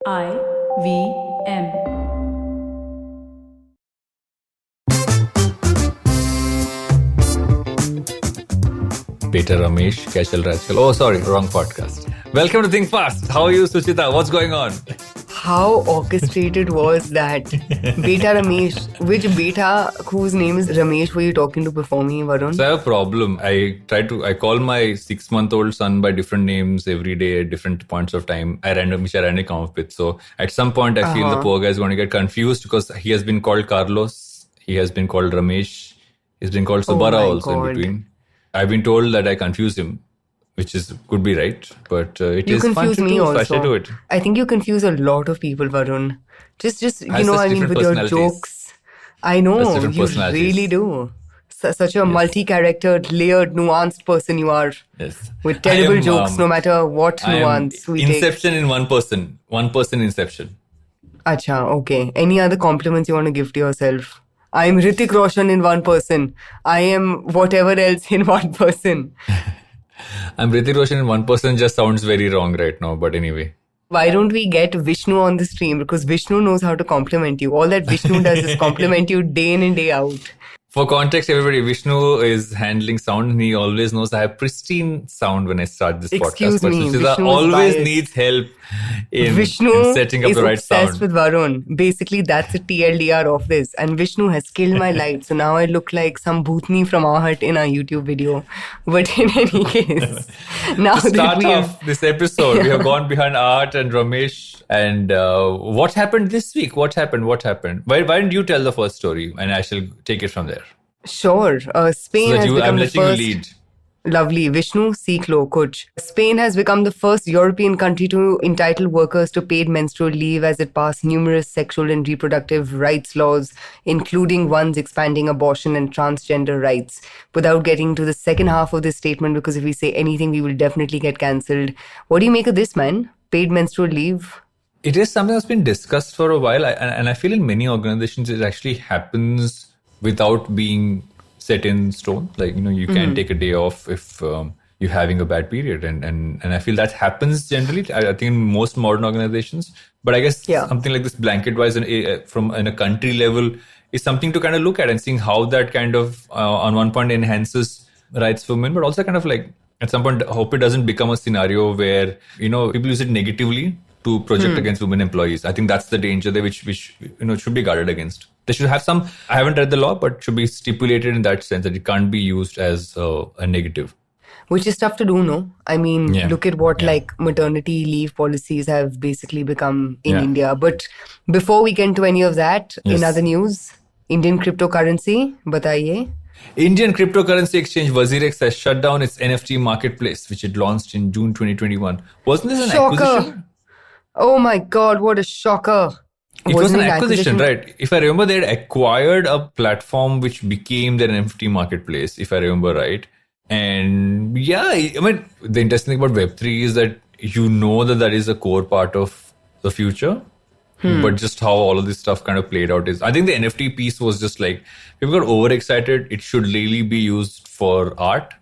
IVM. Beta Ramesh, क्या चल रहा है आजकल? Oh, sorry, wrong podcast. Welcome to Think Fast. How are you, Suchita? What's going on? How orchestrated was that? Beta Ramesh. Which beta whose name is Ramesh were you talking to before me, Varun? So I have a problem. I call my 6-month-old son by different names every day at different points of time. Which I randomly come up with. So at some point, I feel the poor guy is going to get confused because he has been called Carlos. He has been called Ramesh. He's been called Subara also in between. I've been told that I confuse him, which could be right, but it is fun to do, so I should do it. I think you confuse a lot of people, Varun. Just with your jokes. I know, you really do. Such a multi-charactered, layered, nuanced person you are. Yes. With terrible jokes, no matter what nuance we take. Inception in one person. One person inception. Acha, okay. Any other compliments you want to give to yourself? I'm Hrithik Roshan in one person. I am whatever else in one person. I'm Hrithik Roshan in one person just sounds very wrong right now, but anyway. Why don't we get Vishnu on the stream? Because Vishnu knows how to compliment you. All that Vishnu does is compliment you day in and day out. For context, everybody, Vishnu is handling sound and he always knows I have pristine sound when I start this Excuse podcast. me, But Suchita always needs help in setting up the right sound. Vishnu is obsessed with Varun. Basically, that's the TLDR of this. And Vishnu has killed my light. So now I look like some bhootni from our hut in our YouTube video. But in any case, now to that start we off this episode, we have gone behind Art and Ramesh. And what happened this week? What happened? Why don't you tell the first story and I shall take it from there? Sure. Spain has become the first... you lead. Lovely. Vishnu, seek lo, kuch. Spain has become the first European country to entitle workers to paid menstrual leave as it passed numerous sexual and reproductive rights laws, including ones expanding abortion and transgender rights. Without getting to the second half of this statement, because if we say anything, we will definitely get cancelled. What do you make of this, man? Paid menstrual leave? It is something that's been discussed for a while. And I feel in many organizations, it actually happens without being set in stone. Like, you can take a day off if you're having a bad period. And I feel that happens generally, I think in most modern organizations. But I guess something like this blanket-wise from a country level is something to kind of look at and seeing how that kind of, on one point, enhances rights for women, but also kind of like, at some point, hope it doesn't become a scenario where, people use it negatively to project against women employees. I think that's the danger there, which should be guarded against. They should have some, I haven't read the law, but should be stipulated in that sense that it can't be used as a negative. Which is tough to do, no? I mean, look at what like maternity leave policies have basically become in India. But before we get into any of that, in other news, Indian cryptocurrency, bataiye. Indian cryptocurrency exchange WazirX has shut down its NFT Marketplace, which it launched in June 2021. Wasn't this an acquisition? Oh my God, what a shocker. It was an acquisition, right? If I remember, they had acquired a platform which became their NFT marketplace, if I remember right. And the interesting thing about Web3 is that that is a core part of the future. But just how all of this stuff kind of played out is, I think the NFT piece was just like, people got overexcited. It should really be used for art.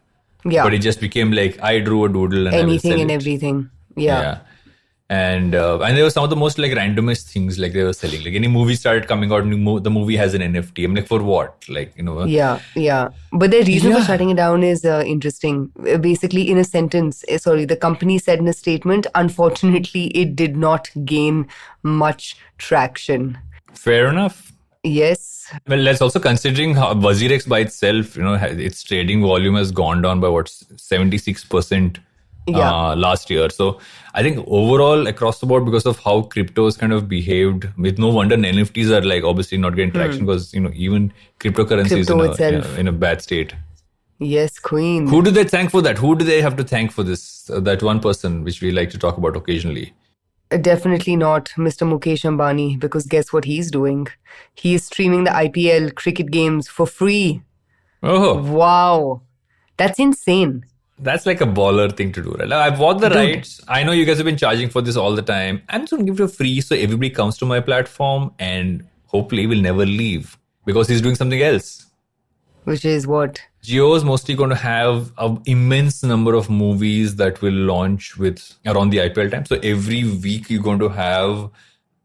Yeah. But it just became like, I drew a doodle and anything I will sell and it. Everything. Yeah. And there were some of the most like randomest things like they were selling. Like any movie started coming out, the movie has an NFT. I'm like, for what? Like, Yeah. But the reason for shutting it down is interesting. Basically, in a sentence, the company said in a statement, unfortunately, it did not gain much traction. Fair enough. Yes. Well, let's also considering how WazirX by itself, its trading volume has gone down by 76%. Last year. So I think overall across the board, because of how cryptos kind of behaved, with no wonder NFTs are like obviously not getting traction because even cryptocurrency is in a bad state. Yes, queen. Who do they thank for that? Who do they have to thank for this? That one person which we like to talk about occasionally. Definitely not Mr. Mukesh Ambani, because guess what he's doing? He is streaming the IPL cricket games for free. Oh. Wow. That's insane. That's like a baller thing to do, right? I bought the rights. I know you guys have been charging for this all the time. I'm just going to give it for free so everybody comes to my platform and hopefully will never leave because he's doing something else. Which is what? Jio is mostly going to have an immense number of movies that will launch with around the IPL time. So every week you're going to have,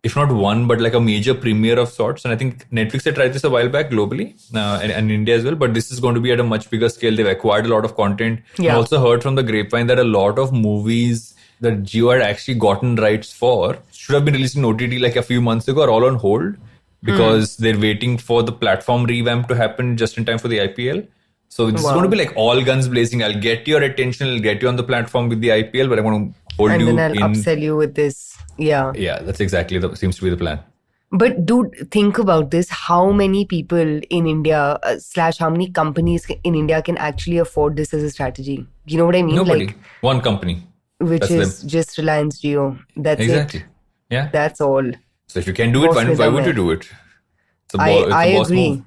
if not one, but like a major premiere of sorts. And I think Netflix had tried this a while back globally and India as well. But this is going to be at a much bigger scale. They've acquired a lot of content. Yeah. I also heard from the grapevine that a lot of movies that Jio had actually gotten rights for should have been released in OTT like a few months ago, are all on hold because they're waiting for the platform revamp to happen just in time for the IPL. So this is going to be like all guns blazing. I'll get your attention. I'll get you on the platform with the IPL, but I'm going to hold you in. And then I'll upsell you with this. Yeah. Yeah, that's exactly seems to be the plan. But dude, think about this. How many people in India / how many companies in India can actually afford this as a strategy? You know what I mean? Nobody. Like, one company. which That's is them. just Reliance Jio. That's Exactly. it. Yeah. That's all. So if you can do it, why would you do it? It's a I boss agree. move.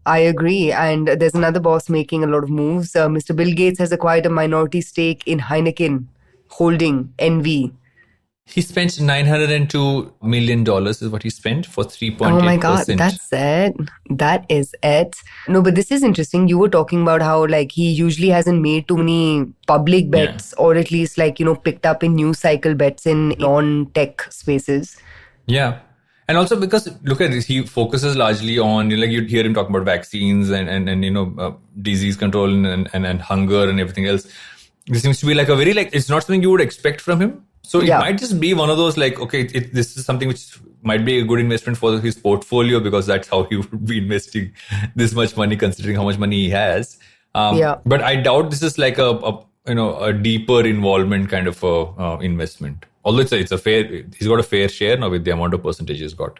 I agree. And there's another boss making a lot of moves. Mr. Bill Gates has acquired a minority stake in Heineken Holding, NV. He spent $902 million is what he spent for 3.8%. Oh my God, that's it. That is it. No, but this is interesting. You were talking about how like he usually hasn't made too many public bets or at least like, picked up in news cycle bets in non-tech spaces. Yeah. And also because, look at this, he focuses largely on, like you'd hear him talk about vaccines and disease control and hunger and everything else. This seems to be like a very, it's not something you would expect from him. So it might just be one of those this is something which might be a good investment for his portfolio because that's how he would be investing this much money considering how much money he has. But I doubt this is like a deeper involvement kind of investment. Although it's a fair, he's got a fair share now with the amount of percentage he's got.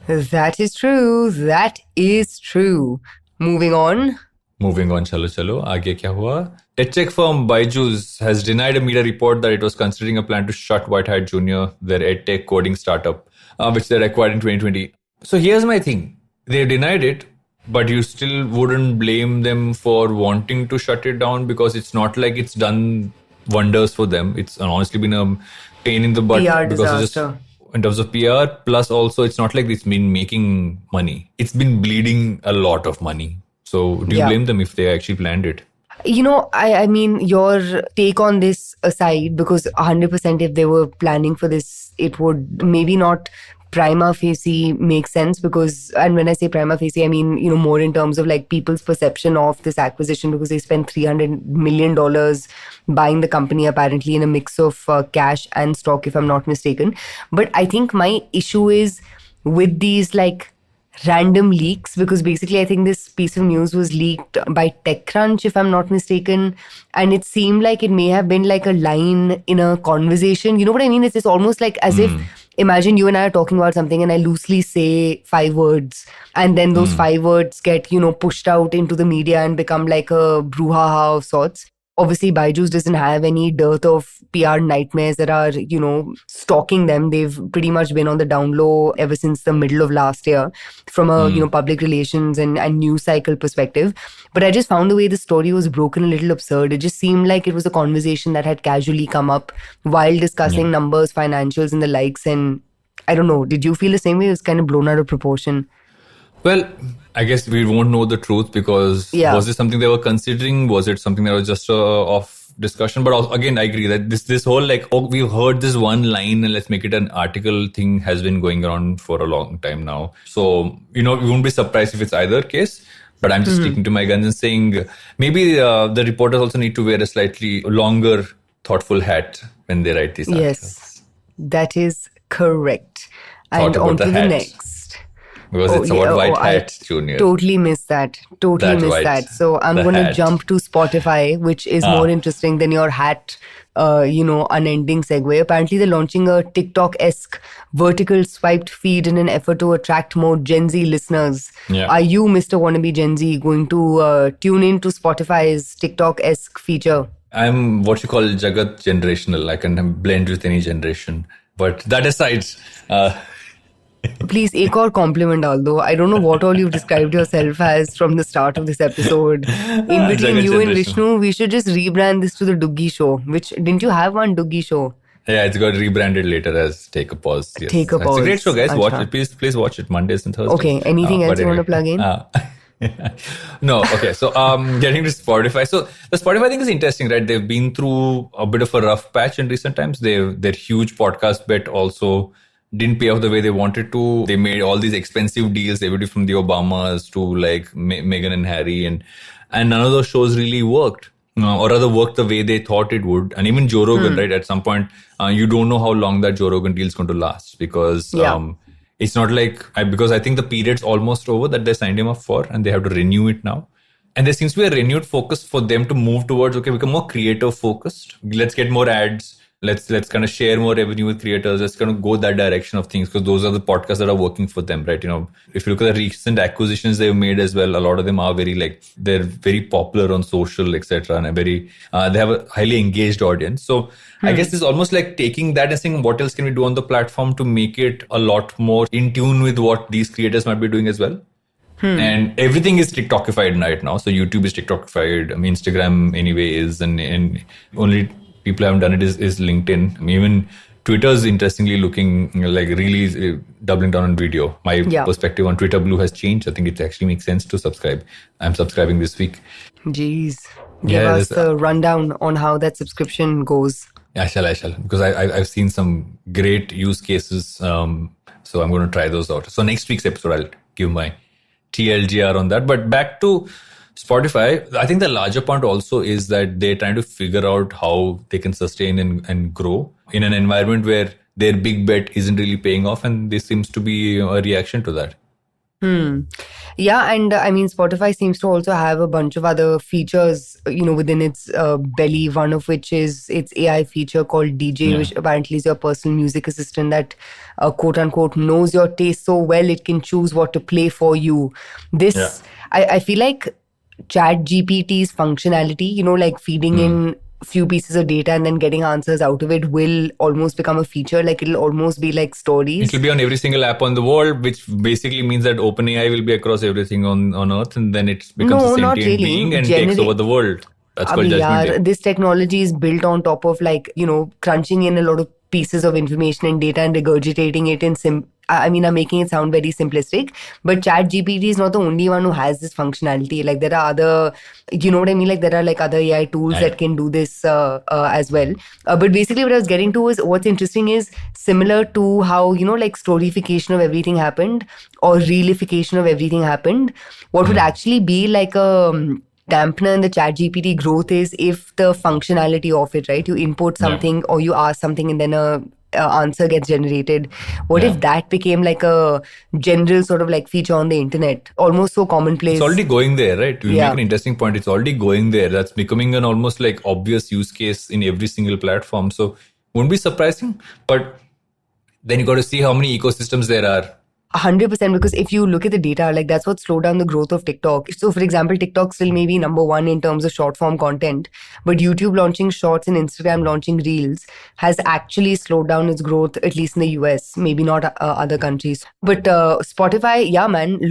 That is true. That is true. Moving on, chalo. Aage kya hua? Tech firm Byju has denied a media report that it was considering a plan to shut White Hat Jr., their edtech coding startup, which they acquired in 2020. So here's my thing. They denied it, but you still wouldn't blame them for wanting to shut it down because it's not like it's done wonders for them. It's honestly been a pain in the butt. PR because disaster. In terms of PR, plus also it's not like it's been making money. It's been bleeding a lot of money. So do you blame them if they actually planned it? I mean, your take on this aside, because 100% if they were planning for this, it would maybe not prima facie make sense because, and when I say prima facie, I mean, more in terms of like people's perception of this acquisition because they spent $300 million buying the company apparently in a mix of cash and stock, if I'm not mistaken. But I think my issue is with these like random leaks because basically I think this piece of news was leaked by TechCrunch, if I'm not mistaken, and it seemed like it may have been like a line in a conversation. You know what I mean? It's almost like as if, imagine you and I are talking about something and I loosely say 5 words and then those 5 words get, pushed out into the media and become like a brouhaha of sorts. Obviously, Byju's doesn't have any dearth of PR nightmares that are, stalking them. They've pretty much been on the down low ever since the middle of last year from a, public relations and news cycle perspective. But I just found the way the story was broken a little absurd. It just seemed like it was a conversation that had casually come up while discussing numbers, financials and the likes. And I don't know, did you feel the same way? It was kind of blown out of proportion. Well, I guess we won't know the truth because was it something they were considering? Was it something that was just off discussion? But also, again, I agree that this whole we've heard this one line and let's make it an article thing has been going around for a long time now. So, we won't be surprised if it's either case. But I'm just sticking to my guns and saying maybe the reporters also need to wear a slightly longer, thoughtful hat when they write these articles. Yes, that is correct. And on to the next. Because it's about White Hat Junior. Totally missed that. So I'm going to jump to Spotify, which is more interesting than your hat, unending segue. Apparently, they're launching a TikTok-esque vertical swiped feed in an effort to attract more Gen Z listeners. Yeah. Are you, Mr. Wannabe Gen Z, going to tune in to Spotify's TikTok-esque feature? I'm what you call Jagat generational. I can blend with any generation. But that aside... Please, एक और compliment although I don't know what all you've described yourself as from the start of this episode. In between you and Vishnu, we should just rebrand this to the Duggi Show. Which, didn't you have one Duggi Show? Yeah, it's got rebranded later as Take a Pause. Yes. Take a Pause. It's a great show, guys. Watch it. Please watch it Mondays and Thursdays. Okay, anything else you want to plug in? No, okay. So, getting to Spotify. So, the Spotify thing is interesting, right? They've been through a bit of a rough patch in recent times. Their huge podcast bet also didn't pay off the way they wanted to. They made all these expensive deals, everybody from the Obamas to like Meghan and Harry, and none of those shows really worked. Or rather worked the way they thought it would. And even Joe Rogan, right? At some point, you don't know how long that Joe Rogan deal is going to last because it's not like, because I think the period's almost over that they signed him up for and they have to renew it now. And there seems to be a renewed focus for them to move towards, okay, become more creative focused. Let's get more ads. Let's kind of share more revenue with creators. Let's kind of go that direction of things because those are the podcasts that are working for them, right? You know, if you look at the recent acquisitions they've made as well, a lot of them are very like, they're very popular on social, etc. And they have a highly engaged audience. So I guess it's almost like taking that and saying, what else can we do on the platform to make it a lot more in tune with what these creators might be doing as well? And everything is TikTokified right now. So YouTube is TikTokified. I mean, Instagram anyway is, and only people haven't done it is LinkedIn. I mean, even Twitter is interestingly looking like really doubling down on video. My perspective on Twitter Blue has changed. I think it actually makes sense to subscribe. I'm subscribing this week. Jeez. Give us a rundown on how that subscription goes. I shall. Because I've seen some great use cases. So I'm going to try those out. So next week's episode, I'll give my TLDR on that. But back to Spotify, I think the larger point also is that they're trying to figure out how they can sustain and grow in an environment where their big bet isn't really paying off. And this seems to be a reaction to that. Yeah, and I mean, Spotify seems to also have a bunch of other features, within its belly, one of which is its AI feature called DJ, which apparently is your personal music assistant that, quote unquote, knows your taste so well it can choose what to play for you. I feel like ChatGPT's functionality, like feeding in few pieces of data and then getting answers out of it will almost become a feature. Like it'll almost be like stories. It'll be on every single app on the world, which basically means that OpenAI will be across everything on Earth, and then it becomes a sentient being and takes over the world. That's called Judgment Day. This technology is built on top of crunching in a lot of pieces of information and data and regurgitating it in I'm making it sound very simplistic, but ChatGPT is not the only one who has this functionality. Like there are other, Like there are like other AI tools that can do this as well. But basically what I was getting to is what's interesting is similar to how, like storification of everything happened or realification of everything happened. What would actually be like a dampener in the ChatGPT growth is if the functionality of it, right? You input something or you ask something and then a answer gets generated. What if that became like a general sort of like feature on the internet, almost so commonplace? It's already going there, right? You make an interesting point. It's already going there. That's becoming an almost like obvious use case in every single platform. So wouldn't be surprising, but then you got to see how many ecosystems there are. 100%, because if you look at the data, like that's what slowed down the growth of TikTok. So for example, TikTok still may be number one in terms of short form content, but YouTube launching shorts and Instagram launching reels has actually slowed down its growth, at least in the US, maybe not other countries. But Spotify,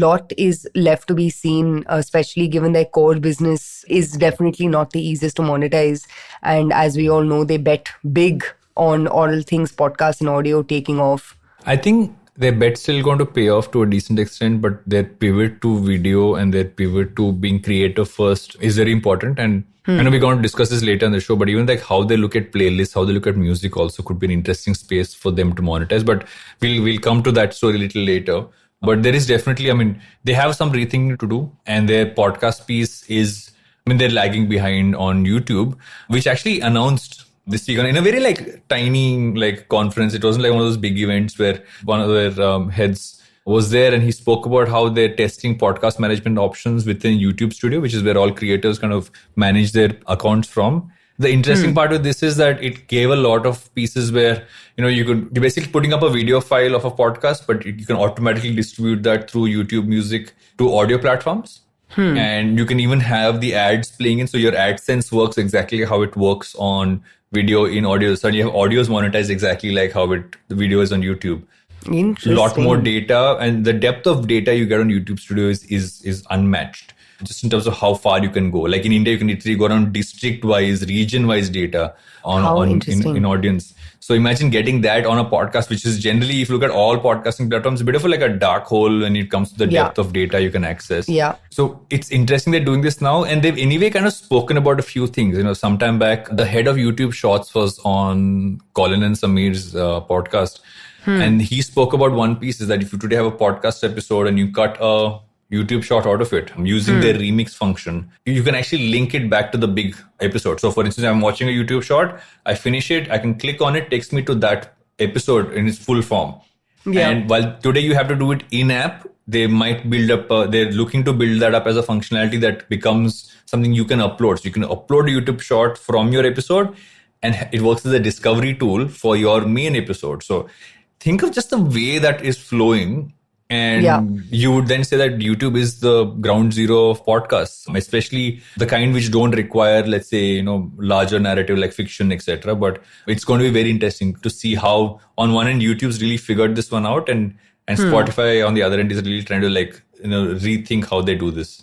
lot is left to be seen, especially given their core business is definitely not the easiest to monetize. And as we all know, they bet big on all things podcast and audio taking off. I think their bet's still going to pay off to a decent extent, but their pivot to video and their pivot to being creative first is very important. And I know we're going to discuss this later in the show, but even like how they look at playlists, how they look at music also could be an interesting space for them to monetize. But we'll come to that story a little later. But there is definitely, they have some rethinking to do, and their podcast piece is, they're lagging behind on YouTube, which actually announced this week in a very like tiny like conference. It wasn't like one of those big events where one of their heads was there and he spoke about how they're testing podcast management options within YouTube Studio, which is where all creators kind of manage their accounts from. The interesting part of this is that it gave a lot of pieces where, you're basically putting up a video file of a podcast, but you can automatically distribute that through YouTube Music to audio platforms. And you can even have the ads playing in. So your AdSense works exactly how it works on video in audio. So you have audios monetized exactly like how the video is on YouTube. Interesting. A lot more data, and the depth of data you get on YouTube Studio is unmatched. just in terms of how far you can go. Like in India, you can literally go around district-wise, region-wise data in audience. So imagine getting that on a podcast, which is generally, if you look at all podcasting platforms, a bit of like a dark hole when it comes to the depth of data you can access. Yeah. So it's interesting they're doing this now, and they've anyway kind of spoken about a few things. Sometime back, the head of YouTube Shorts was on Colin and Sameer's podcast. And he spoke about one piece is that if you today have a podcast episode and you cut a YouTube short out of it using their remix function, you can actually link it back to the big episode. So for instance, I'm watching a YouTube short, I finish it, I can click on it, takes me to that episode in its full form. Yeah. And while today you have to do it in app, they might build up, they're looking to build that up as a functionality that becomes something you can upload. So you can upload a YouTube short from your episode and it works as a discovery tool for your main episode. So think of just the way that is flowing. And you would then say that YouTube is the ground zero of podcasts, especially the kind which don't require, let's say, larger narrative like fiction, etc. But it's going to be very interesting to see how, on one end, YouTube's really figured this one out, and Spotify on the other end is really trying to rethink how they do this.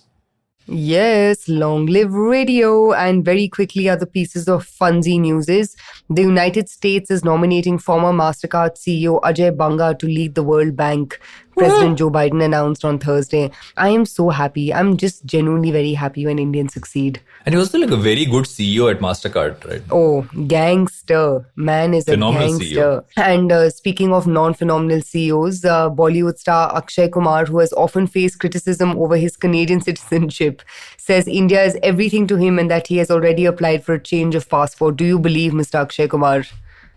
Yes, long live radio. And very quickly, other pieces of funsy news is the United States is nominating former Mastercard CEO Ajay Banga to lead the World Bank. President Joe Biden announced on Thursday. I am so happy. I'm just genuinely very happy when Indians succeed. And he was also a very good CEO at Mastercard, right? Oh, gangster. Man is phenomenal a gangster. CEO. And speaking of non-phenomenal CEOs, Bollywood star Akshay Kumar, who has often faced criticism over his Canadian citizenship, says India is everything to him and that he has already applied for a change of passport. Do you believe Mr. Akshay Kumar?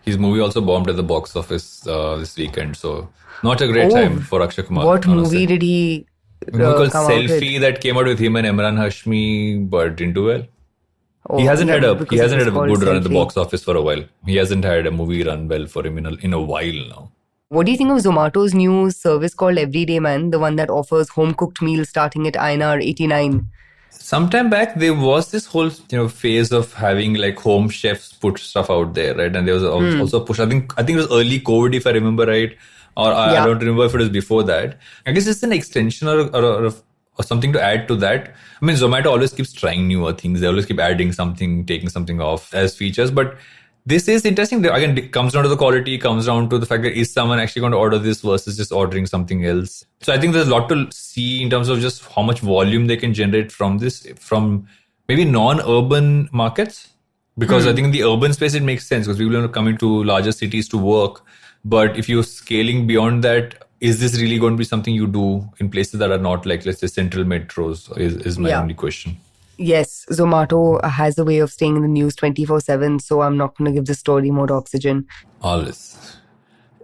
His movie also bombed at the box office this weekend, so not a great time for Akshay Kumar. What movie did he come Selfie that came out with him and Imran Hashmi, but didn't do well. He hasn't had a good run at the box office for a while. He hasn't had a movie run well for him in a while now. What do you think of Zomato's new service called Everyday Man, the one that offers home-cooked meals starting at INR 89? Sometime back, there was this whole phase of having home chefs put stuff out there, right? And there was also a push. I think it was early COVID, if I remember right, or I don't remember if it was before that. I guess it's an extension or something to add to that. I mean, Zomato always keeps trying newer things. They always keep adding something, taking something off as features. But this is interesting. Again, it comes down to the quality, comes down to the fact that is someone actually going to order this versus just ordering something else. So I think there's a lot to see in terms of just how much volume they can generate from this, from maybe non-urban markets. Because I think in the urban space, it makes sense because people are coming to larger cities to work. But if you're scaling beyond that, is this really going to be something you do in places that are not let's say, central metros is my only question. Yes, Zomato has a way of staying in the news 24/7, so I'm not going to give the story more oxygen. Always.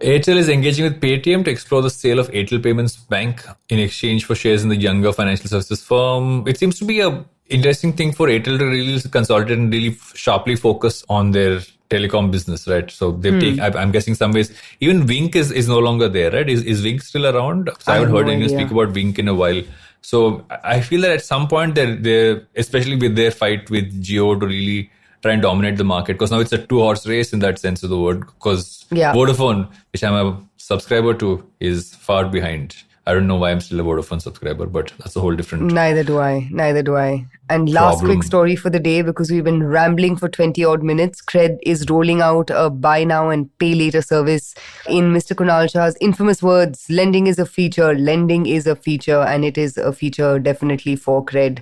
Airtel is engaging with PayTM to explore the sale of Airtel Payments Bank in exchange for shares in the younger financial services firm. It seems to be a interesting thing for Airtel to really consolidate and really sharply focus on their telecom business, right? So they've I'm guessing some ways, even Wink is no longer there, right? Is Wink still around? So I haven't heard anyone speak about Wink in a while. So I feel that at some point they're especially with their fight with Jio to really try and dominate the market, because now it's a two-horse race in that sense of the word, because Vodafone, which I'm a subscriber to, is far behind. I don't know why I'm still a Vodafone subscriber, but that's a whole different Neither do I. And last quick story for the day, because we've been rambling for 20 odd minutes. Cred is rolling out a buy now and pay later service. In Mr. Kunal Shah's infamous words, lending is a feature, and it is a feature definitely for Cred.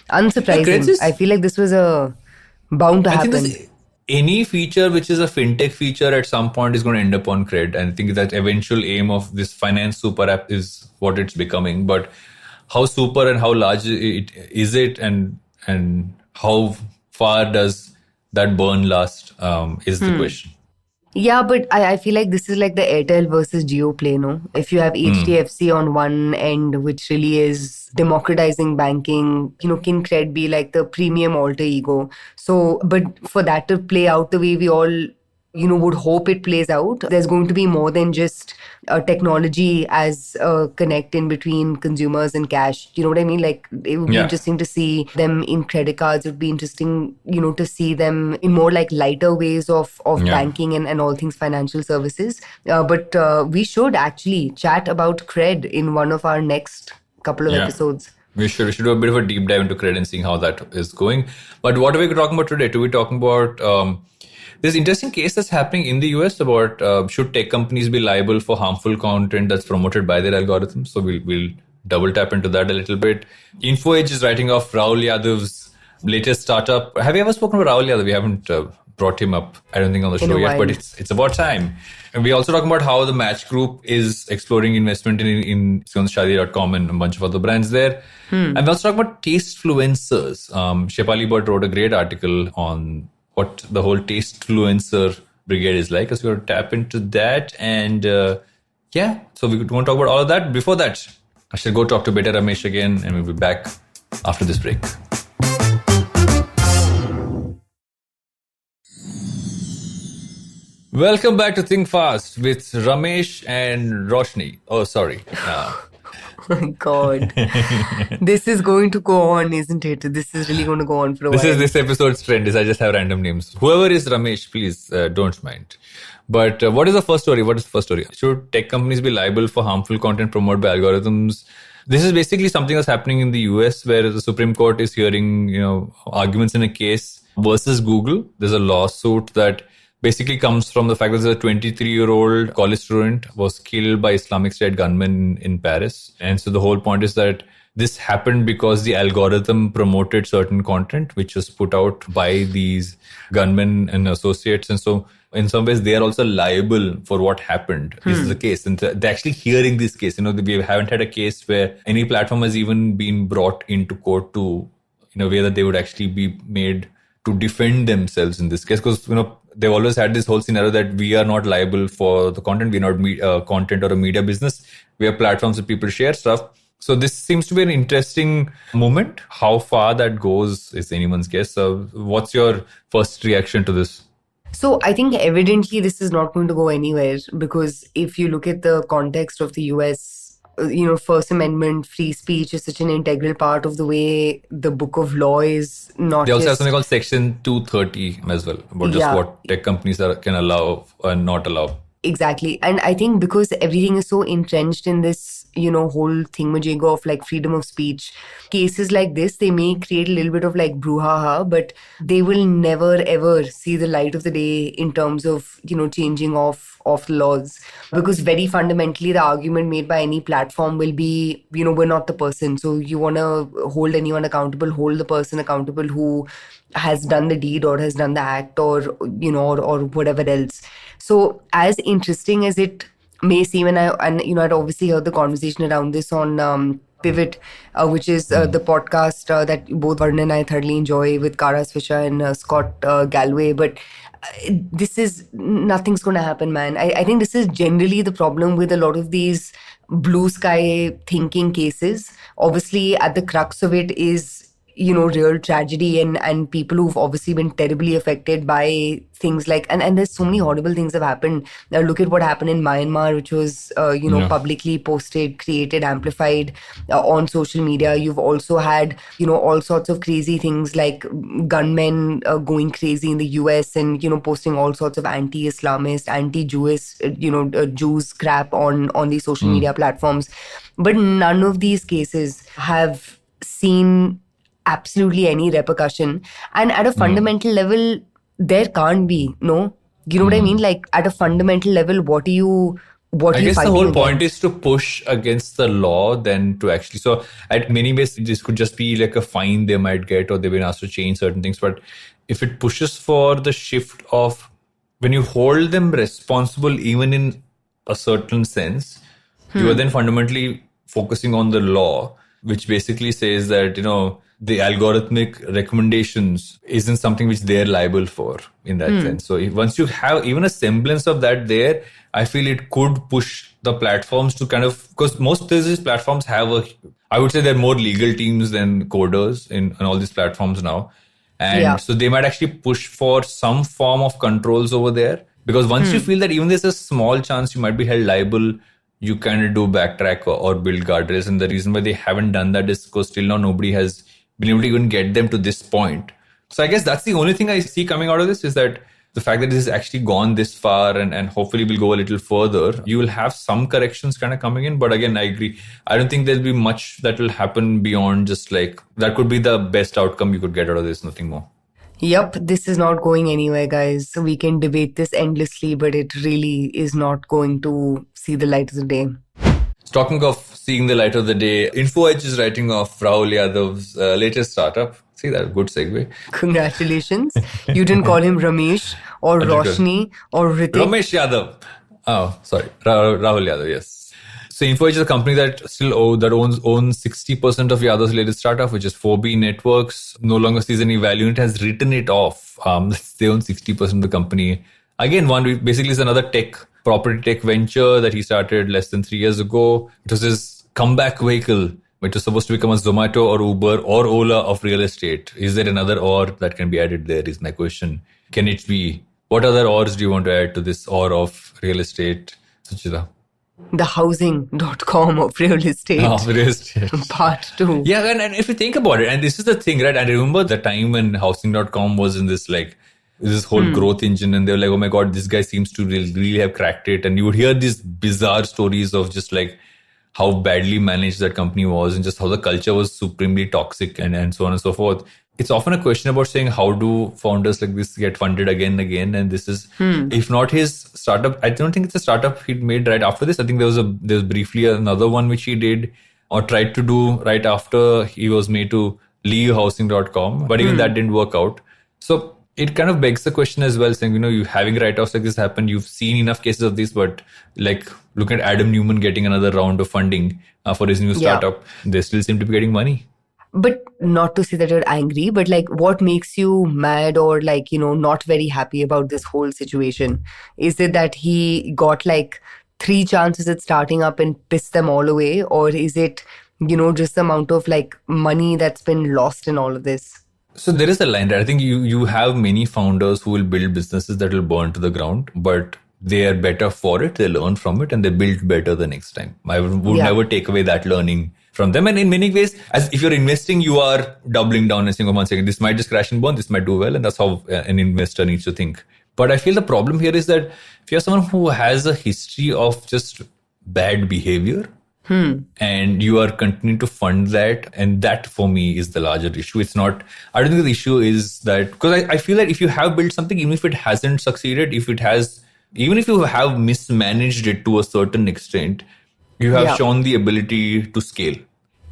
Unsurprising. I feel like this was bound to happen. Any feature which is a fintech feature at some point is going to end up on Cred. And I think that eventual aim of this finance super app is what it's becoming. But how super and how large is it, and how far does that burn last is the question. Yeah, but I feel like this is like the Airtel versus Jio play, no? If you have HDFC on one end, which really is democratizing banking, can Cred be like the premium alter ego? So, but for that to play out the way we all, would hope it plays out, there's going to be more than just technology as a connect in between consumers and cash. You know what I mean? Like, it would be interesting to see them in credit cards. It would be interesting, to see them in more like lighter ways of banking and all things financial services. But we should actually chat about Cred in one of our next couple of episodes. We should do a bit of a deep dive into Cred and seeing how that is going. But what are we talking about today? We're talking about there's an interesting case that's happening in the US about should tech companies be liable for harmful content that's promoted by their algorithms. So we'll double tap into that a little bit. InfoEdge is writing off Rahul Yadav's latest startup. Have you ever spoken about Rahul Yadav? We haven't brought him up, I don't think, on the show yet, but it's about time. And we're also talking about how the Match Group is exploring investment in Shaadi.com and a bunch of other brands there. And we're also talking about Tastefluencers. Shephali Bhatt wrote a great article on what the whole Tastefluencer brigade is like. So we're going to tap into that. And so we want to talk about all of that. Before that, I shall go talk to Beta Ramesh again, and we'll be back after this break. Welcome back to Think Fast with Ramesh and Roshni. Oh, sorry. Oh my God. This is going to go on, isn't it? This is really going to go on for a while. This episode's trend is I just have random names. Whoever is Ramesh, please don't mind. But what is the first story? What is the first story? Should tech companies be liable for harmful content promoted by algorithms? This is basically something that's happening in the US where the Supreme Court is hearing, arguments in a case versus Google. There's a lawsuit that basically comes from the fact that a 23-year-old college student was killed by Islamic State gunmen in Paris. And so the whole point is that this happened because the algorithm promoted certain content, which was put out by these gunmen and associates. And so in some ways, they are also liable for what happened. This is the case. And they're actually hearing this case. We haven't had a case where any platform has even been brought into court to, in a way that they would actually be made to defend themselves in this case. Because, they've always had this whole scenario that we are not liable for the content. We're not content or a media business. We are platforms that people share stuff. So this seems to be an interesting moment. How far that goes is anyone's guess. So what's your first reaction to this? So I think evidently this is not going to go anywhere, because if you look at the context of the US, First Amendment, free speech is such an integral part of the way the book of law is not. They also have something called Section 230 as well, about just what tech companies can allow and not allow. Exactly. And I think because everything is so entrenched in this, whole thingamajig of like freedom of speech, cases like this, they may create a little bit of like brouhaha, but they will never ever see the light of the day in terms of, changing of laws. Because very fundamentally, the argument made by any platform will be, we're not the person. So you want to hold anyone accountable, hold the person accountable who has done the deed or has done the act or whatever else. So as interesting as it may seem, and I'd obviously heard the conversation around this on Pivot, which is the podcast that both Varun and I thoroughly enjoy with Kara Swisha and Scott Galway. But nothing's going to happen, man. I think this is generally the problem with a lot of these blue sky thinking cases. Obviously, at the crux of it is, real tragedy and people who've obviously been terribly affected by things like, and there's so many horrible things have happened. Now look at what happened in Myanmar, which was, publicly posted, created, amplified on social media. You've also had, all sorts of crazy things like gunmen going crazy in the US and, posting all sorts of anti-Islamist, anti-Jewish, Jews crap on these social media platforms. But none of these cases have seen absolutely any repercussion. And at a fundamental level, there can't be, no? You know what I mean? Like at a fundamental level, what are you I guess the whole point is to push against the law than to actually. So at many ways, this could just be like a fine they might get, or they've been asked to change certain things. But if it pushes for the shift of when you hold them responsible, even in a certain sense, you are then fundamentally focusing on the law, which basically says that, the algorithmic recommendations isn't something which they're liable for in that sense. So once you have even a semblance of that there, I feel it could push the platforms to kind of, because most of these platforms have I would say they're more legal teams than coders in all these platforms now. And so they might actually push for some form of controls over there. Because once you feel that even there's a small chance you might be held liable, you kind of do backtrack or build guardrails. And the reason why they haven't done that is because till now nobody has been able to even get them to this point. So I guess that's the only thing I see coming out of this is that the fact that this has actually gone this far and hopefully will go a little further, you will have some corrections kind of coming in. But again, I agree. I don't think there'll be much that will happen beyond just like, that could be the best outcome you could get out of this, nothing more. Yep, this is not going anywhere, guys. So we can debate this endlessly, but it really is not going to see the light of the day. Talking of seeing the light of the day, InfoEdge is writing off Rahul Yadav's latest startup. See that? Good segue. Congratulations. You didn't call him Ramesh or Roshni or Ritik. Ramesh Yadav. Oh, sorry. Rahul Yadav, yes. So InfoEdge is a company that still owns 60% of Yadav's latest startup, which is 4B Networks. No longer sees any value. It has written it off. They own 60% of the company. Again, basically is another property tech venture that he started less than 3 years ago. It was his comeback vehicle. It was supposed to become a Zomato or Uber or Ola of real estate. Is there another or that can be added there is my question. Can it be? What other ors do you want to add to this or of real estate, Suchita? The housing.com of real estate. Of real estate. Part 2. Yeah, and if you think about it, and this is the thing, right? I remember the time when housing.com was in this whole growth engine, and they were like, oh my God, this guy seems to really have cracked it. And you would hear these bizarre stories of just like how badly managed that company was and just how the culture was supremely toxic and so on and so forth. It's often a question about saying, how do founders like this get funded again and again? And this is, if not his startup, I don't think it's a startup he made right after this. I think there was briefly another one which he did or tried to do right after he was made to leave housing.com. But even that didn't work out. So it kind of begs the question as well, saying, you having write-offs like this happen, you've seen enough cases of this, but like look at Adam Newman getting another round of funding for his new startup. They still seem to be getting money. But not to say that you're angry, but like what makes you mad or like, not very happy about this whole situation? Is it that he got like 3 chances at starting up and pissed them all away? Or is it, just the amount of like money that's been lost in all of this? So there is a line, right? I think you have many founders who will build businesses that will burn to the ground, but they are better for it. They learn from it and they build better the next time. I would never take away that learning from them. And in many ways, as if you're investing, you are doubling down and saying, 1 second, this might just crash and burn, this might do well. And that's how an investor needs to think. But I feel the problem here is that if you're someone who has a history of just bad behavior, and you are continuing to fund that, and that for me is the larger issue. It's not, I don't think the issue is that, because I feel that if you have built something, even if it hasn't succeeded, even if you have mismanaged it to a certain extent, you have shown the ability to scale.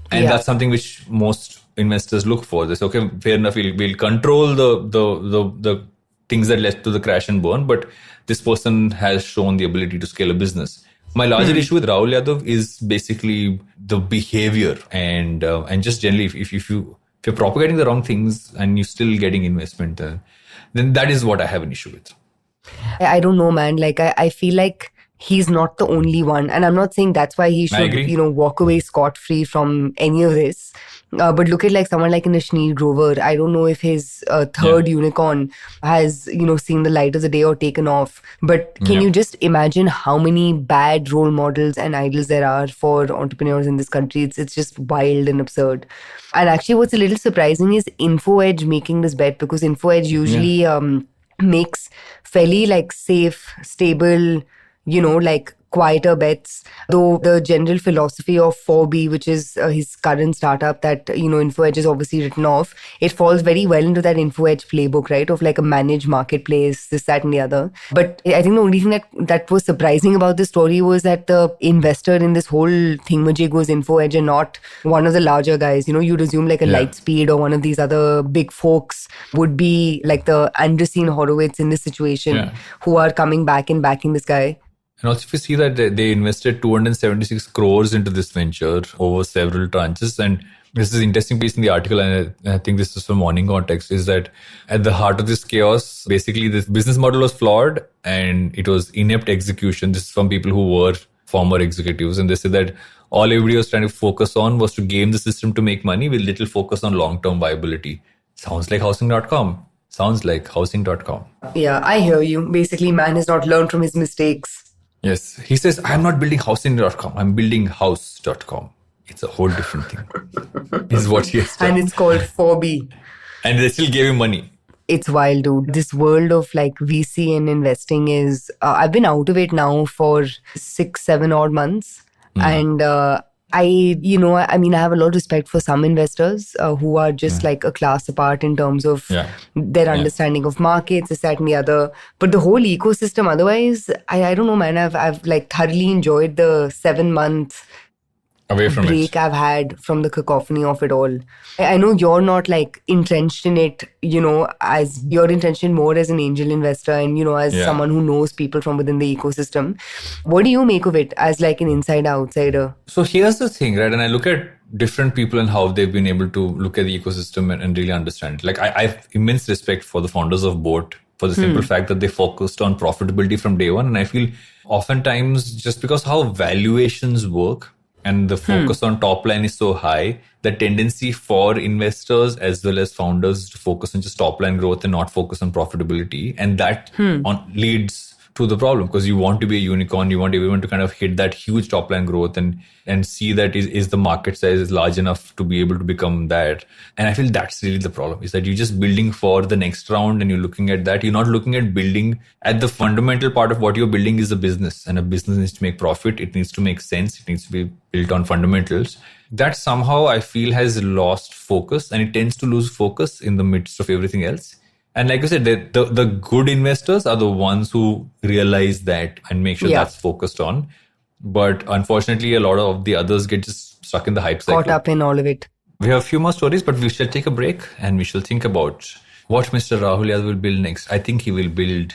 And that's something which most investors look for. This, okay, fair enough, we'll control the things that led to the crash and burn, but this person has shown the ability to scale a business. My larger issue with Rahul Yadav is basically the behavior and just generally, if you're propagating the wrong things and you're still getting investment, then that is what I have an issue with. I don't know, man. Like I feel like he's not the only one, and I'm not saying that's why he should, walk away scot-free from any of this. But look at like someone like Nashneer Grover. I don't know if his third unicorn has, seen the light of the day or taken off. But can you just imagine how many bad role models and idols there are for entrepreneurs in this country? It's just wild and absurd. And actually what's a little surprising is InfoEdge making this bet, because InfoEdge usually makes fairly like safe, stable, like quieter bets. Though the general philosophy of 4B, which is his current startup that, InfoEdge is obviously written off, it falls very well into that InfoEdge playbook, right? Of like a managed marketplace, this, that and the other. But I think the only thing that was surprising about this story was that the investor in this whole thingamajig was InfoEdge and not one of the larger guys. You'd assume like a Lightspeed or one of these other big folks would be like the Andreessen Horowitz in this situation who are coming back and backing this guy. And also, if you see that they invested 276 crores into this venture over several tranches, and this is an interesting piece in the article, and I think this is from Morning Context, is that at the heart of this chaos, basically this business model was flawed and it was inept execution. This is from people who were former executives, and they said that all everybody was trying to focus on was to game the system to make money with little focus on long-term viability. Sounds like housing.com. Yeah, I hear you. Basically, man has not learned from his mistakes. Yes. He says, I'm not building housing.com. I'm building house.com. It's a whole different thing. Is what he has done. And it's called 4B. And they still gave him money. It's wild, dude. This world of like VC and investing is, I've been out of it now for 6, 7 odd months. And I have a lot of respect for some investors who are just like a class apart in terms of their understanding of markets, this, that, and the other. But the whole ecosystem, otherwise, I don't know, man. I've like thoroughly enjoyed the 7 month away from break I've had from the cacophony of it all. I know you're not like entrenched in it, as you're entrenched in more as an angel investor and, as someone who knows people from within the ecosystem. What do you make of it as like an insider outsider? So here's the thing, right? And I look at different people and how they've been able to look at the ecosystem and really understand. Like I have immense respect for the founders of Boat for the simple fact that they focused on profitability from day one. And I feel oftentimes just because how valuations work, and the focus on top line is so high, the tendency for investors as well as founders to focus on just top line growth and not focus on profitability. And that leads to the problem, because you want to be a unicorn. You want everyone to kind of hit that huge top line growth and see that is the market size is large enough to be able to become that. And I feel that's really the problem, is that you're just building for the next round and you're looking at that. You're not looking at building at the fundamental part of what you're building is a business, and a business needs to make profit. It needs to make sense. It needs to be built on fundamentals. That somehow I feel has lost focus, and it tends to lose focus in the midst of everything else. And like I said, the good investors are the ones who realize that and make sure that's focused on. But unfortunately, a lot of the others get just stuck in the hype cycle. Caught up in all of it. We have a few more stories, but we shall take a break and we shall think about what Mr. Rahul Yadav will build next. I think he will build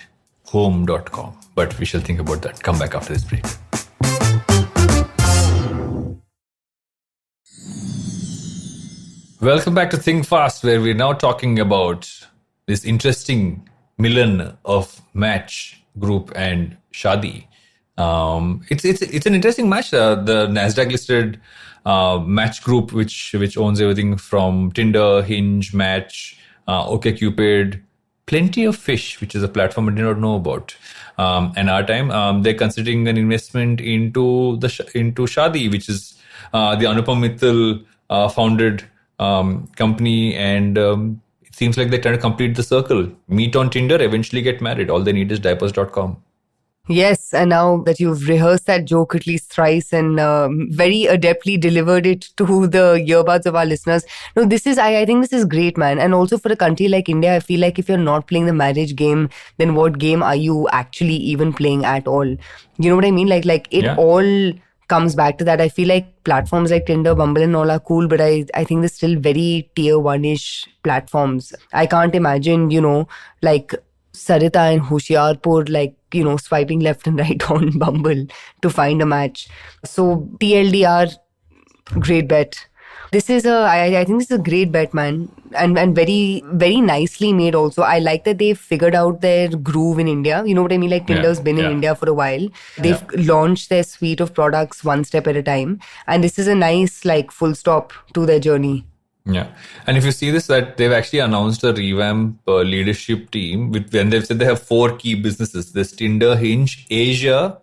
home.com, but we shall think about that. Come back after this break. Welcome back to Think Fast, where we're now talking about this interesting milan of Match Group and Shaadi. It's an interesting match. The Nasdaq listed Match Group, which owns everything from Tinder, Hinge, Match, OkCupid, Plenty of Fish, which is a platform I did not know about. And our time, they're considering an investment into Shaadi, which is the Anupam Mittal founded company, and it seems like they're trying to complete the circle. Meet on Tinder, eventually get married. All they need is diapers.com. Yes, and now that you've rehearsed that joke at least thrice and very adeptly delivered it to the earbuds of our listeners. No, I think this is great, man. And also for a country like India, I feel like if you're not playing the marriage game, then what game are you actually even playing at all? You know what I mean? Like it all comes back to that. I feel like platforms like Tinder, Bumble and all are cool, but I think they're still very tier one-ish platforms. I can't imagine, like Sarita and Hoshiarpur, like, swiping left and right on Bumble to find a match. So TLDR, great bet. I think this is a great bet, man. And very, very nicely made also. I like that they've figured out their groove in India. You know what I mean? Like Tinder's been in India for a while. They've launched their suite of products one step at a time. And this is a nice, like, full stop to their journey. Yeah. And if you see this, that they've actually announced a revamp leadership team when they've said they have 4 key businesses. There's Tinder, Hinge, Asia,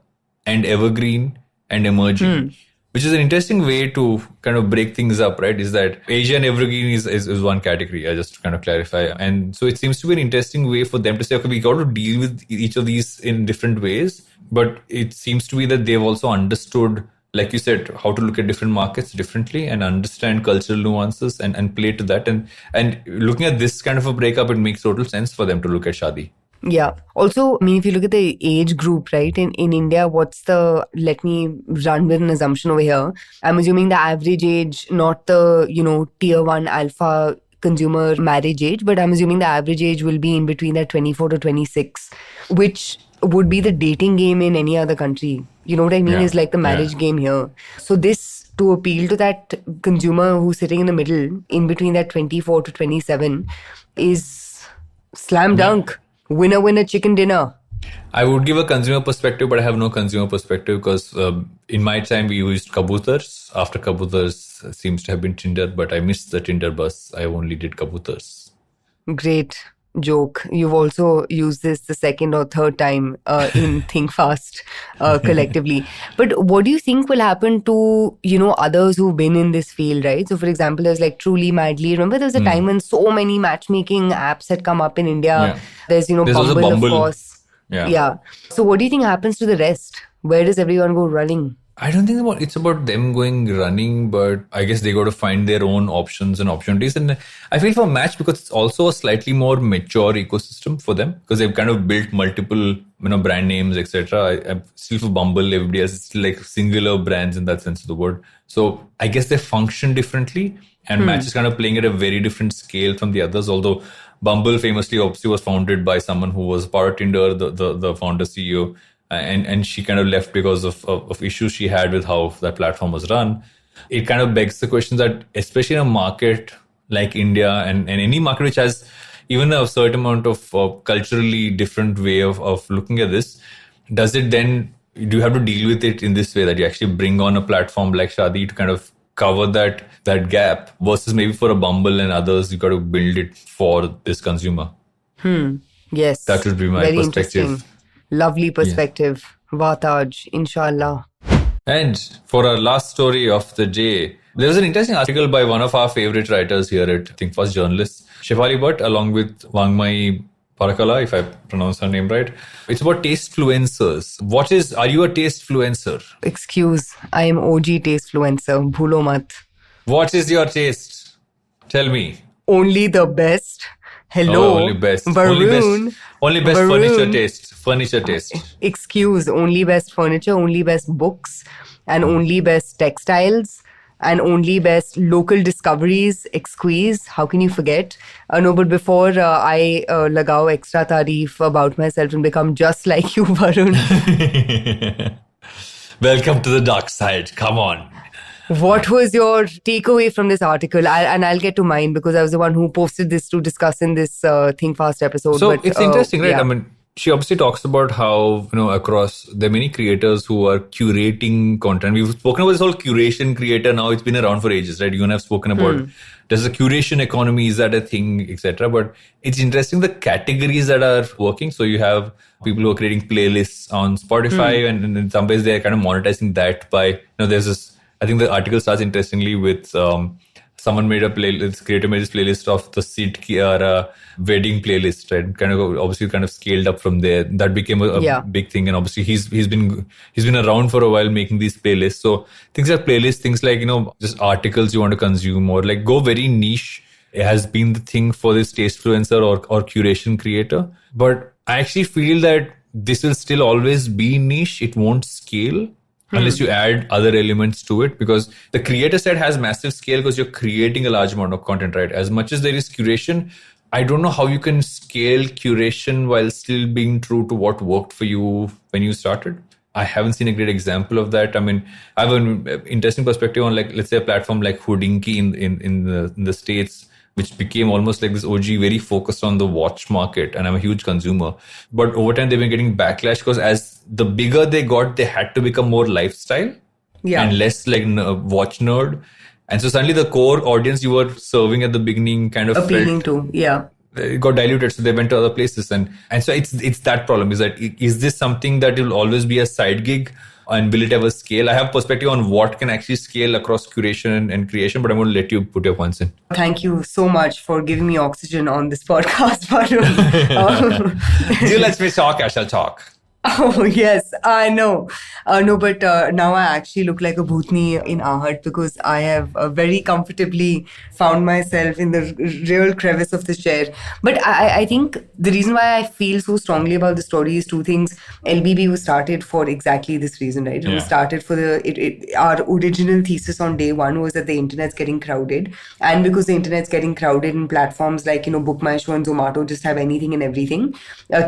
and Evergreen and Emerging. Which is an interesting way to kind of break things up, right? Is that Asia and Evergreen is one category, I just to kind of clarify. And so it seems to be an interesting way for them to say, okay, we got to deal with each of these in different ways. But it seems to be that they've also understood, like you said, how to look at different markets differently and understand cultural nuances and play to that. And looking at this kind of a breakup, it makes total sense for them to look at Shaadi. Yeah. Also, I mean, if you look at the age group, right, in India, let me run with an assumption over here. I'm assuming the average age, not the, tier 1 alpha consumer marriage age, but I'm assuming the average age will be in between that 24 to 26, which would be the dating game in any other country. You know what I mean? Is like the marriage game here. So this, to appeal to that consumer who's sitting in the middle, in between that 24 to 27, is slam dunk. Winner, chicken dinner. I would give a consumer perspective, but I have no consumer perspective because in my time we used Kabooters. After Kabooters seems to have been Tinder, but I missed the Tinder bus. I only did Kabooters. Great. joke. You've also used this the second or third time in Think Fast collectively. But what do you think will happen to, others who've been in this field, right? So for example, there's like Truly Madly. Remember there was a time when so many matchmaking apps had come up in India. Yeah. There's, There's also Bumble, of Bumble. course. Yeah. So what do you think happens to the rest? Where does everyone go running? I don't think it's about them going running, but I guess they got to find their own options and opportunities. And I feel for Match, because it's also a slightly more mature ecosystem for them, because they've kind of built multiple, brand names, etc. I still for Bumble, everybody else is still like singular brands in that sense of the word. So I guess they function differently, and Match is kind of playing at a very different scale from the others. Although Bumble famously obviously was founded by someone who was part of Tinder, the founder CEO. And she kind of left because of issues she had with how that platform was run. It kind of begs the question that, especially in a market like India and any market which has even a certain amount of culturally different way of looking at this, do you have to deal with it in this way, that you actually bring on a platform like Shaadi to kind of cover that gap, versus maybe for a Bumble and others, you got to build it for this consumer? Yes. That would be my Very perspective. Interesting. Lovely perspective. Vataj, inshallah. And for our last story of the day, there was an interesting article by one of our favorite writers here at Think Fast Journalists, Shephali Bhatt, along with Vamgmayi Parakala, if I pronounce her name right. It's about Tastefluencers. Are you a Tastefluencer? Excuse, I am OG Tastefluencer. Bhulo mat. What is your taste? Tell me. Only the best. Hello. Only best. Varun. Only best Varun. Furniture taste. Excuse, only best furniture, only best books, and only best textiles, and only best local discoveries, exquise. How can you forget? No, but before I lagao extra tarif about myself and become just like you, Varun. Welcome to the dark side. Come on. What was your takeaway from this article? I'll get to mine, because I was the one who posted this to discuss in this Think Fast episode. So but, it's interesting, right? Yeah. I mean, she obviously talks about how, across, there are many creators who are curating content. We've spoken about this whole curation creator now. It's been around for ages, right? You and I have spoken about, there's a curation economy, is that a thing, etc. But it's interesting the categories that are working. So you have people who are creating playlists on Spotify, and in some ways they're kind of monetizing that by, there's this, I think the article starts interestingly with someone made a playlist, creator made this playlist of the Sid Kiara wedding playlist, right? Kind of obviously kind of scaled up from there. That became a big thing, and obviously he's been around for a while making these playlists. So things like playlists, things like just articles you want to consume, or like go very niche. It has been the thing for this Tastefluencer or curation creator. But I actually feel that this will still always be niche. It won't scale unless you add other elements to it, because the creator side has massive scale because you're creating a large amount of content, right? As much as there is curation, I don't know how you can scale curation while still being true to what worked for you when you started. I haven't seen a great example of that. I mean, I have an interesting perspective on, like, let's say a platform like Houdinki in the States, which became almost like this OG, very focused on the watch market. And I'm a huge consumer. But over time, they've been getting backlash because as the bigger they got, they had to become more lifestyle and less like watch nerd. And so suddenly the core audience you were serving at the beginning kind of appealing to, it got diluted, so they went to other places. And so it's that problem, is this something that will always be a side gig? And will it ever scale? I have perspective on what can actually scale across curation and creation, but I'm going to let you put your points in. Thank you so much for giving me oxygen on this podcast, Varun. You let me talk, I shall talk. Oh, yes, I know. No, but now I actually look like a bhutni in Ahat, because I have very comfortably found myself in the real crevice of this chair. But I think the reason why I feel so strongly about the story is two things. LBB was started for exactly this reason, right? It was started for our original thesis on day one was that the internet's getting crowded. And because the internet's getting crowded and platforms like, Book My Show and Zomato just have anything and everything,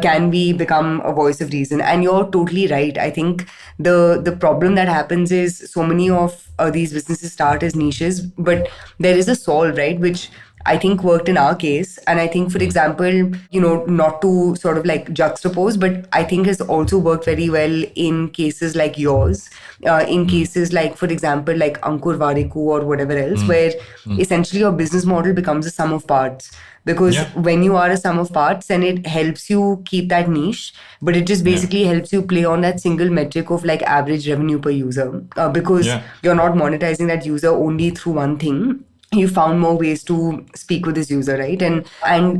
can we become a voice of reason? And you're totally right. I think the problem that happens is so many of these businesses start as niches, but there is a solve, right? Which I think worked in our case. And I think, for example, not to sort of like juxtapose, but I think has also worked very well in cases like yours, in cases like, for example, like Ankur Variku or whatever else, where essentially your business model becomes a sum of parts. Because when you are a sum of parts, then it helps you keep that niche, but it just basically helps you play on that single metric of like average revenue per user. Because you're not monetizing that user only through one thing. You found more ways to speak with this user, right? And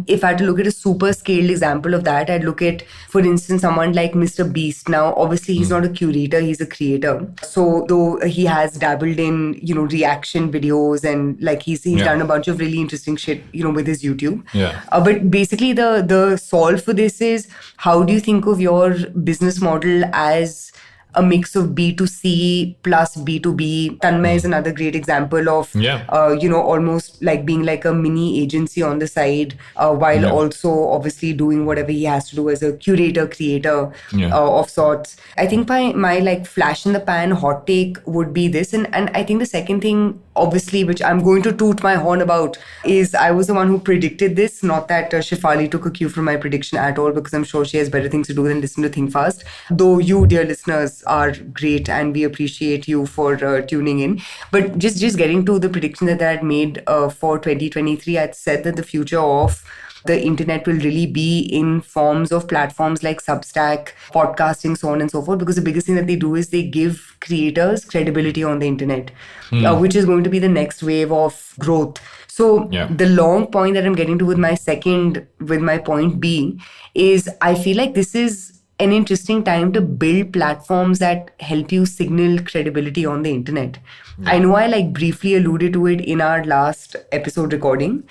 if I had to look at a super scaled example of that, I'd look at, for instance, someone like Mr. Beast. Now, obviously, he's not a curator, he's a creator. So though he has dabbled in, reaction videos and like he's done a bunch of really interesting shit, with his YouTube. But basically the solve for this is, how do you think of your business model as a mix of B2C plus B2B? Tanmay is another great example of, almost like being like a mini agency on the side, while also obviously doing whatever he has to do as a curator, creator of sorts. I think my like flash in the pan hot take would be this. And I think the second thing, obviously, which I'm going to toot my horn about, is I was the one who predicted this. Not that Shephali took a cue from my prediction at all, because I'm sure she has better things to do than listen to Think Fast. Though you, dear listeners, are great and we appreciate you for tuning in. But just getting to the prediction that I had made for 2023, I'd said that the future of the internet will really be in forms of platforms like Substack, podcasting, so on and so forth, because the biggest thing that they do is they give creators credibility on the internet, which is going to be the next wave of growth. So the long point that I'm getting to with my point B is, I feel like this is an interesting time to build platforms that help you signal credibility on the internet. I know I like briefly alluded to it in our last episode recording,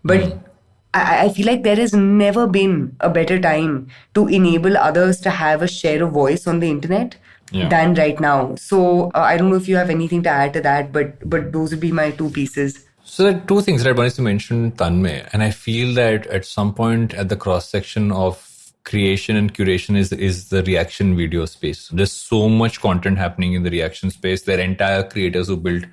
but I feel like there has never been a better time to enable others to have a share of voice on the internet than right now. So I don't know if you have anything to add to that, but those would be my two pieces. So there are two things, right? One is to mention Tanmay, and I feel that at some point at the cross section of creation and curation is the reaction video space. There's so much content happening in the reaction space. Their entire creators who built,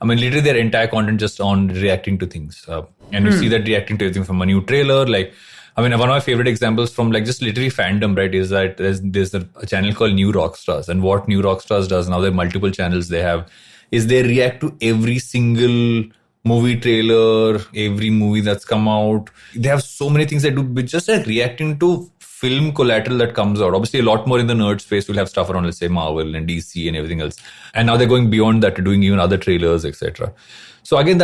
literally their entire content just on reacting to things. And you see that reacting to everything from a new trailer. One of my favorite examples from like just literally fandom, right, is that there's a channel called New Rockstars. And what New Rockstars does, now there are multiple channels they have, is they react to every single movie trailer, every movie that's come out. They have so many things they do, but just like reacting to film collateral that comes out. Obviously, a lot more in the nerd space. We'll have stuff around, let's say, Marvel and DC and everything else. And now they're going beyond that to doing even other trailers, etc. So again,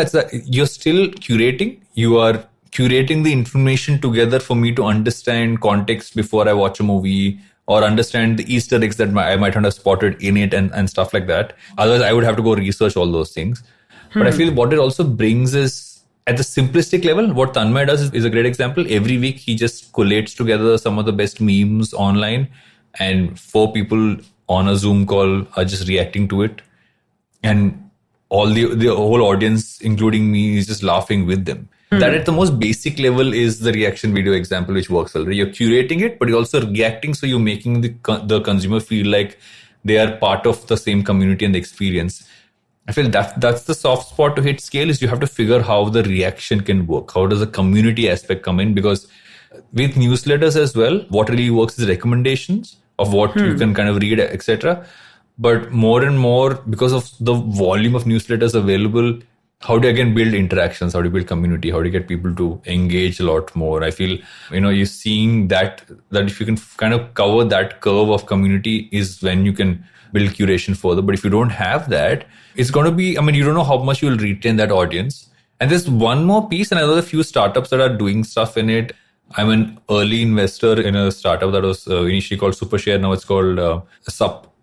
you're still curating. You are curating the information together for me to understand context before I watch a movie, or understand the Easter eggs that I might not have spotted in it and stuff like that. Otherwise, I would have to go research all those things. But I feel what it also brings is, at the simplistic level, what Tanmay does is a great example. Every week, he just collates together some of the best memes online, and 4 people on a Zoom call are just reacting to it. And all the whole audience, including me, is just laughing with them. That at the most basic level is the reaction video example, which works well. You're curating it, but you're also reacting. So you're making the consumer feel like they are part of the same community and the experience. I feel that's the soft spot to hit scale, is you have to figure how the reaction can work. How does the community aspect come in? Because with newsletters as well, what really works is recommendations of what you can kind of read, etc. But more and more, because of the volume of newsletters available, how do you again build interactions? How do you build community? How do you get people to engage a lot more? I feel, you're seeing that if you can kind of cover that curve of community is when you can build curation further. But if you don't have that, it's going to be, you don't know how much you will retain that audience. And there's one more piece, and I know a few startups that are doing stuff in it. I'm an early investor in a startup that was initially called Supershare. Now it's called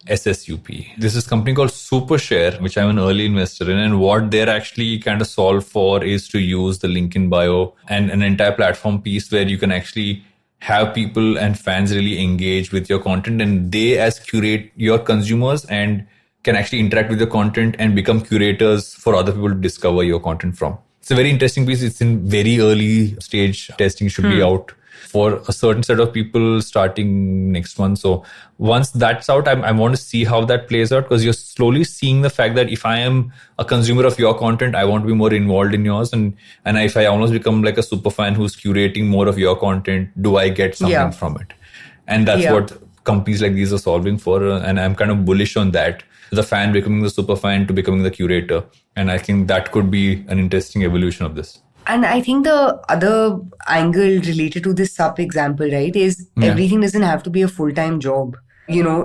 SSUP. This is a company called Supershare, which I'm an early investor in. And what they're actually kind of solve for is to use the link in bio and an entire platform piece where you can actually have people and fans really engage with your content, and they as curate your consumers and can actually interact with your content and become curators for other people to discover your content from. It's a very interesting piece. It's in very early stage testing, should be out for a certain set of people starting next month. So once that's out, I want to see how that plays out, because you're slowly seeing the fact that if I am a consumer of your content, I want to be more involved in yours. And if I almost become like a super fan who's curating more of your content, do I get something from it? And that's what companies like these are solving for. And I'm kind of bullish on that. The fan becoming the super fan to becoming the curator. And I think that could be an interesting evolution of this. And I think the other angle related to this SUP example, right, is everything doesn't have to be a full-time job.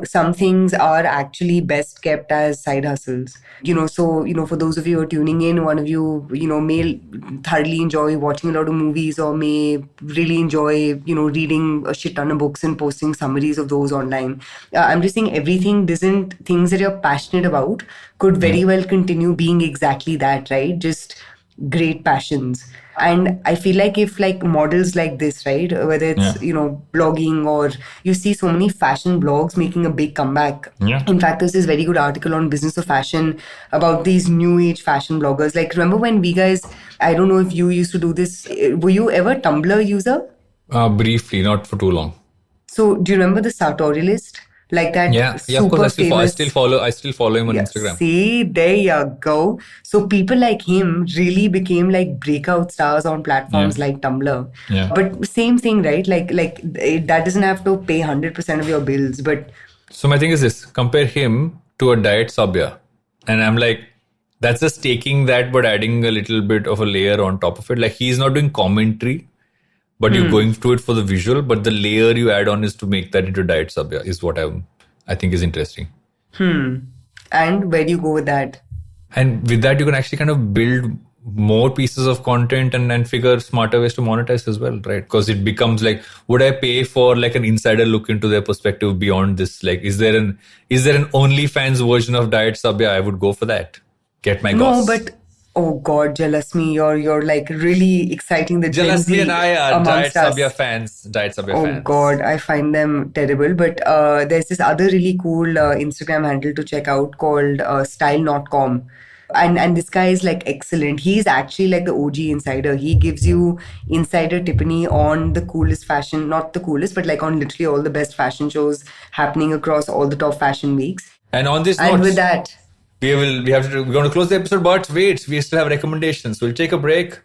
Some things are actually best kept as side hustles. So, for those of you who are tuning in, one of you, may thoroughly enjoy watching a lot of movies, or may really enjoy, reading a shit ton of books and posting summaries of those online. I'm just saying things that you're passionate about could very well continue being exactly that, right? Just great passions. And I feel like if models like this, right, whether it's, blogging, or you see so many fashion blogs making a big comeback. Yeah. In fact, there's this very good article on Business of Fashion about these new age fashion bloggers. Like, remember when we guys, I don't know if you used to do this. Were you ever Tumblr user? Briefly, not for too long. So do you remember the sartorialist? Like that of course. I still follow him on Instagram. See, there you go. So people like him really became like breakout stars on platforms like Tumblr. Yeah. But same thing, right? Like that doesn't have to pay 100% of your bills. But so my thing is this: compare him to a diet Sabya, and I'm like, that's just taking that but adding a little bit of a layer on top of it. Like, he's not doing commentary, but you're going to it for the visual, but the layer you add on is to make that into diet Sabya, is what I think is interesting. And where do you go with that? And with that, you can actually kind of build more pieces of content and figure smarter ways to monetize as well, right? Because it becomes like, would I pay for like an insider look into their perspective beyond this? Like, is there an OnlyFans version of diet Sabya? I would go for that. Get my goss. No, but oh God, jealous me. You're like really exciting the Jealous GenZ me and I are Diet us. Sabya fans. Oh God, I find them terrible. But there's this other really cool Instagram handle to check out called style.com. And this guy is like excellent. He's actually like the OG insider. He gives you insider tippany on the coolest fashion, not the coolest, but like on literally all the best fashion shows happening across all the top fashion weeks. And on this And note, with that, we're going to close the episode, but wait, we still have recommendations. We'll take a break,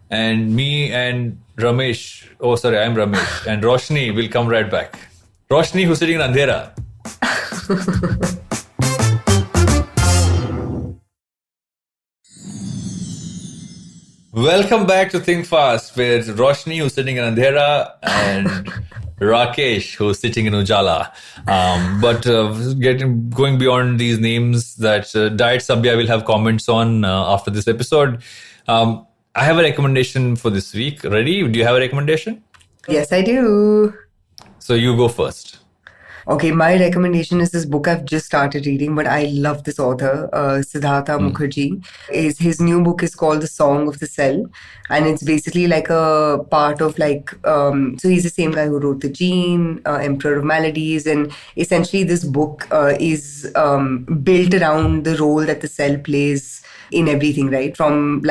and me and Ramesh, I'm Ramesh, and Roshni will come right back. Roshni, who's sitting in Andhera. Welcome back to Think Fast with Roshni, who's sitting in Andhera, and Rakesh, who's sitting in Ujala. But going beyond these names that Diet Sabya will have comments on after this episode, I have a recommendation for this week. Ready? Do you have a recommendation? yes, I do. So you go first. Okay, my recommendation is this book I've just started reading, but I love this author, Siddhartha Mukherjee. His new book is called The Song of the Cell, and it's basically like a part of so he's the same guy who wrote The Gene, Emperor of Maladies, and essentially this book is built around the role that the cell plays in everything, right? From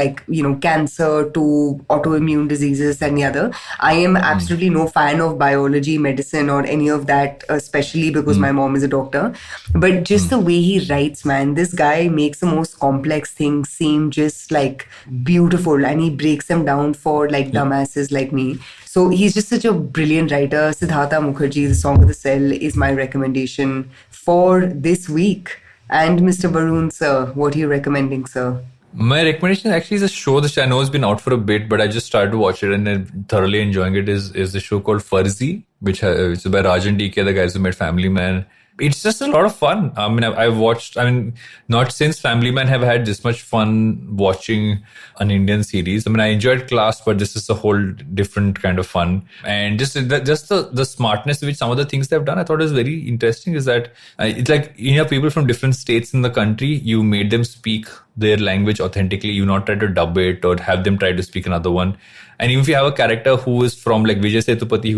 cancer to autoimmune diseases and the other. I am absolutely no fan of biology, medicine, or any of that, especially because my mom is a doctor. But just the way he writes, man, this guy makes the most complex things seem just like beautiful, and he breaks them down for dumbasses like me. So he's just such a brilliant writer. Siddhartha Mukherjee, The Song of the Cell, is my recommendation for this week. And Mr. Varun, sir, what are you recommending, sir? My recommendation actually is a show that I know has been out for a bit, but I just started to watch it and I'm thoroughly enjoying it. Is the show called Farzi, which is by Rajan DK, the guys who made Family Man. It's just a lot of fun. I mean, I've watched, not since Family Man have I had this much fun watching an Indian series. I mean, I enjoyed Class, but this is a whole different kind of fun. And just the smartness with some of the things they've done, I thought was very interesting, is that it's like, people from different states in the country, you made them speak their language authentically. You not try to dub it or have them try to speak another one. And even if you have a character who is from like Vijay Sethupathi,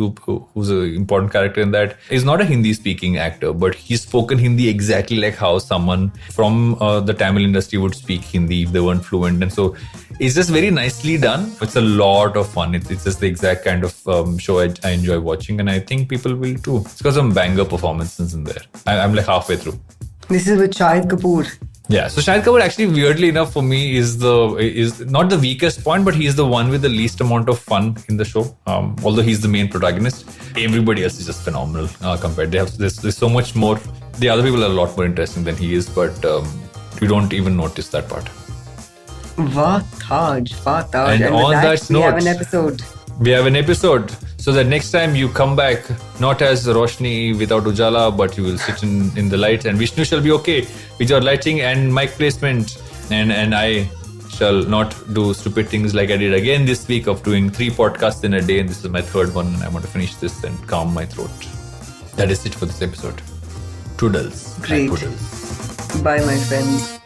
who's an important character in that, is not a Hindi speaking actor, but he's spoken Hindi exactly like how someone from the Tamil industry would speak Hindi if they weren't fluent. And so it's just very nicely done. It's a lot of fun. It's just the exact kind of show I enjoy watching, and I think people will too. It's got some banger performances in there. I'm like halfway through. This is with Shahid Kapoor. Yeah, so Shahid Kapoor actually, weirdly enough, for me is not the weakest point, but he's the one with the least amount of fun in the show. Although he's the main protagonist, everybody else is just phenomenal compared. There's so much more. The other people are a lot more interesting than he is, but you don't even notice that part. Vataj. And on that note, we have an episode. We have an episode. So that next time you come back, not as Roshni without Ujala, but you will sit in the light, and Vishnu shall be okay with your lighting and mic placement. And I shall not do stupid things like I did again this week of doing 3 podcasts in a day. And this is my 3rd one. And I want to finish this and calm my throat. That is it for this episode. Toodles. Great. And poodles. Bye, my friends.